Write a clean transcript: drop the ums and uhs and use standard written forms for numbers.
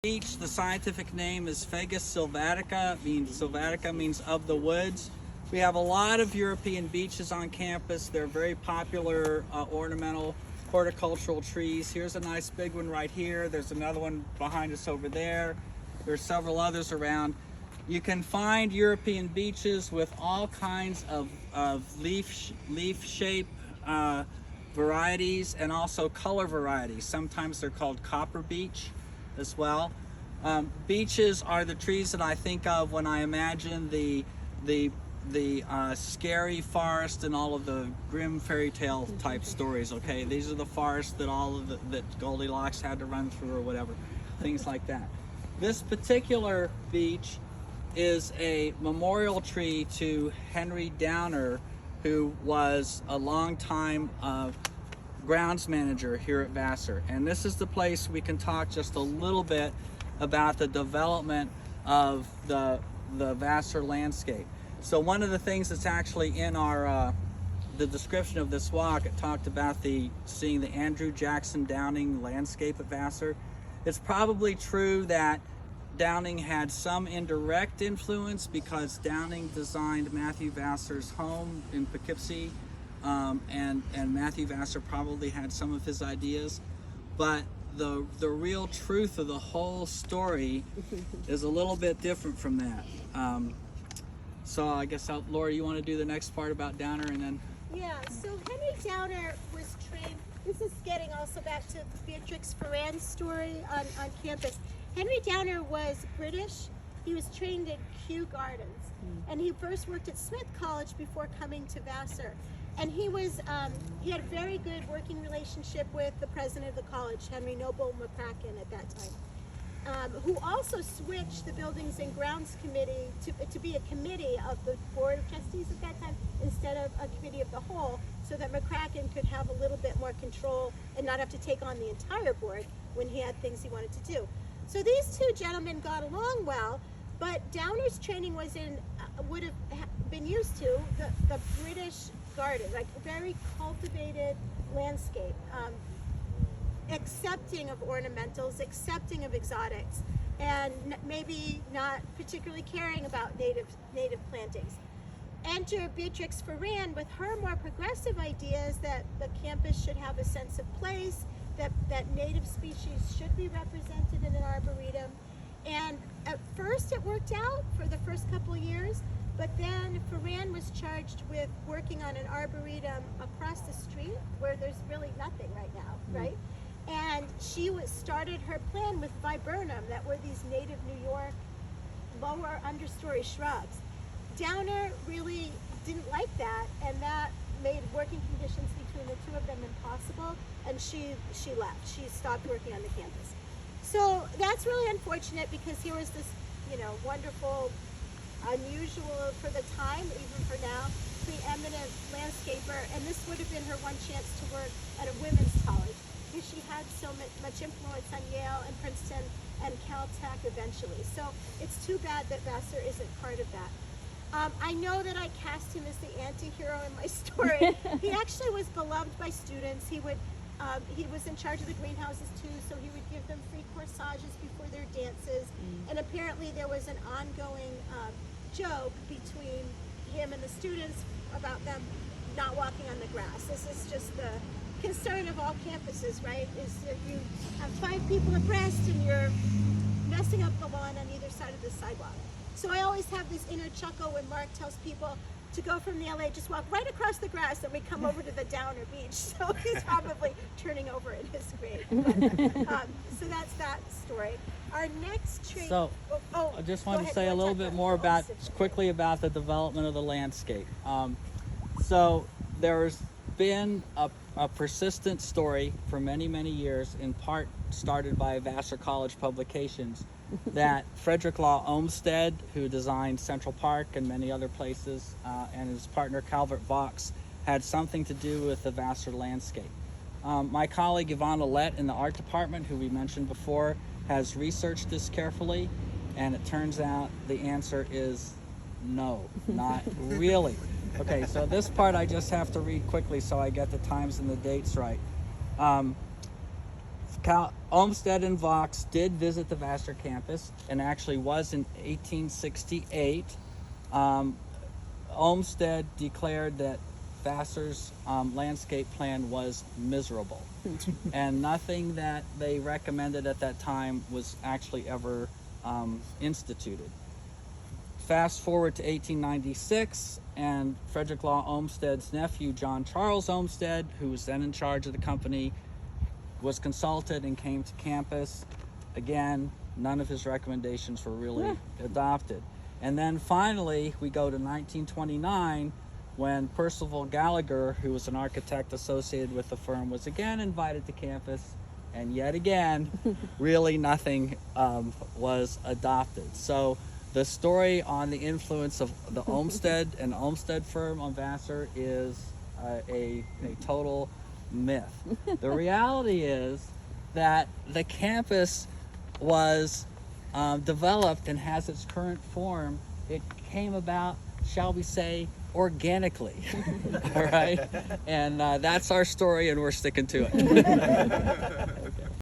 Beach, the scientific name is Fagus sylvatica. Sylvatica means of the woods. We have a lot of European beeches on campus. They're very popular ornamental horticultural trees. Here's a nice big one right here. There's another one behind us over there. There's several others around. You can find European beeches with all kinds of leaf shape varieties and also color varieties. Sometimes they're called copper beech as well. Beeches are the trees that I think of when I imagine the scary forest and all of the grim fairy tale type stories. Okay, these are the forests that that Goldilocks had to run through or whatever, things like that. This particular beech is a memorial tree to Henry Downer, who was a long time grounds manager here at Vassar. And this is the place we can talk just a little bit about the development of the Vassar landscape. So one of the things that's actually in our the description of this walk, it talked about seeing the Andrew Jackson Downing landscape at Vassar. It's probably true that Downing had some indirect influence because Downing designed Matthew Vassar's home in Poughkeepsie, and Matthew Vassar probably had some of his ideas, but the real truth of the whole story is a little bit different from that. So I guess, Laura, you want to do the next part about Downer and then? Yeah, so Henry Downer was trained, this is getting also back to Beatrix Ferrand's story on campus. Henry Downer was British. He was trained at Kew Gardens, and he first worked at Smith College before coming to Vassar. And he had a very good working relationship with the president of the college, Henry Noble McCracken, at that time, who also switched the Buildings and Grounds Committee to be a committee of the Board of Trustees at that time instead of a committee of the whole, so that McCracken could have a little bit more control and not have to take on the entire board when he had things he wanted to do. So these two gentlemen got along well, but Downer's training was would have been used to the British garden, like a very cultivated landscape, accepting of ornamentals, accepting of exotics, and maybe not particularly caring about native plantings. Enter Beatrix Ferrand with her more progressive ideas that the campus should have a sense of place, that native species should be represented in an arboretum. And at first it worked out for the first couple of years, but then Ferrand was charged with working on an arboretum across the street where there's really nothing right now, right? And she started her plan with viburnum, that were these native New York lower understory shrubs. Downer really didn't like that, and that made working conditions between the two of them impossible, and she left. She stopped working on the campus. So that's really unfortunate, because here was this, wonderful, unusual for the time, even for now, preeminent landscaper, and this would have been her one chance to work at a women's college, because she had so much influence on Yale and Princeton and Caltech eventually. So it's too bad that Vassar isn't part of that. I know that I cast him as the anti-hero in my story. He actually was beloved by students. He was in charge of the greenhouses too, so he would give them free corsages before their dances. And apparently there was an ongoing joke between him and the students about them not walking on the grass. This is just the concern of all campuses, right? Is that you have 5 people abreast and you're messing up the lawn on either side of the sidewalk. So I always have this inner chuckle when Mark tells people to go from the LA, just walk right across the grass, and we come over to the Downer beach. So he's probably turning over in his grave. So that's that story. Our next tree. So I just wanted to say a little bit more quickly about the development of the landscape. So there's been a persistent story for many, many years, in part started by Vassar College Publications, that Frederick Law Olmsted, who designed Central Park and many other places, and his partner Calvert Vaux had something to do with the Vassar landscape. My colleague Yvonne Ouellette in the art department, who we mentioned before, has researched this carefully, and it turns out the answer is no, not really. Okay, so this part I just have to read quickly so I get the times and the dates right. Olmsted and Vaux did visit the Vassar campus, and actually was in 1868. Olmsted declared that Vassar's landscape plan was miserable, and nothing that they recommended at that time was actually ever instituted. Fast forward to 1896, and Frederick Law Olmsted's nephew, John Charles Olmsted, who was then in charge of the company, was consulted and came to campus. Again, none of his recommendations were really adopted. And then finally, we go to 1929, when Percival Gallagher, who was an architect associated with the firm, was again invited to campus, and yet again, really nothing was adopted. So the story on the influence of the Olmsted and Olmsted firm on Vassar is a total myth. The reality is that the campus was developed and has its current form. It came about, shall we say, organically. All right? And that's our story, and we're sticking to it.